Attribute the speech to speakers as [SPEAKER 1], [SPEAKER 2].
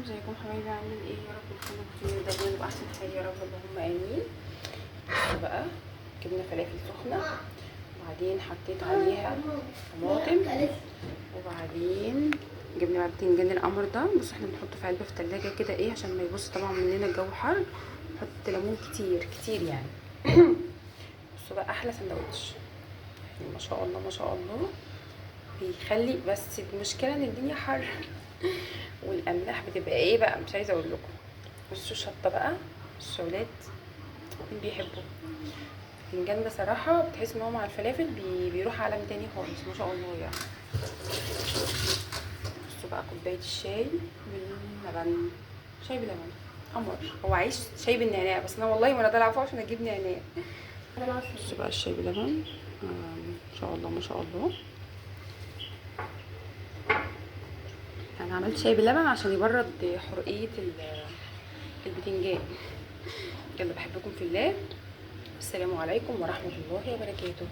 [SPEAKER 1] ازيكم حبايبي؟ عاملين ايه؟ يا رب تكونوا بخير دايما وبأحسن حال يا رب، اللهم امين. بصوا بقى، جبنا فلافل سخنه وبعدين حطيت عليها طماطم، وبعدين جبنا بقى بتنجان القمر ده. بصوا احنا بنحطه في علبه في التلاجة كده ايه عشان ما يبص طبعا مننا، الجو حر. نحط ليمون كتير كتير يعني. بصوا بقى احلى سندوتش يعني، ما شاء الله ما شاء الله بيخلي. بس المشكله ان الدنيا حر والاملاح بتبقى ايه بقى، مش عايزه اقول لكم. بصوا الشطه بقى، الشولات مين بيحبه؟ البتنجان بصراحه بتحس ان هو مع الفلافل بيروح عالم تاني خالص، ما شاء الله يعني. بصوا بقى كوبايه الشاي باللبن، شاي بلبن قمر. هو عايش شاي بالنعناع، بس انا والله وانا طالعه فوق عشان اجيب نعناع. بصوا بقى الشاي بلبن، ما شاء الله ما شاء الله. انا عملت شاي باللبن عشان يبرد حرقيه البتنجان. يلا بحبكم في الله، السلام عليكم ورحمه الله وبركاته.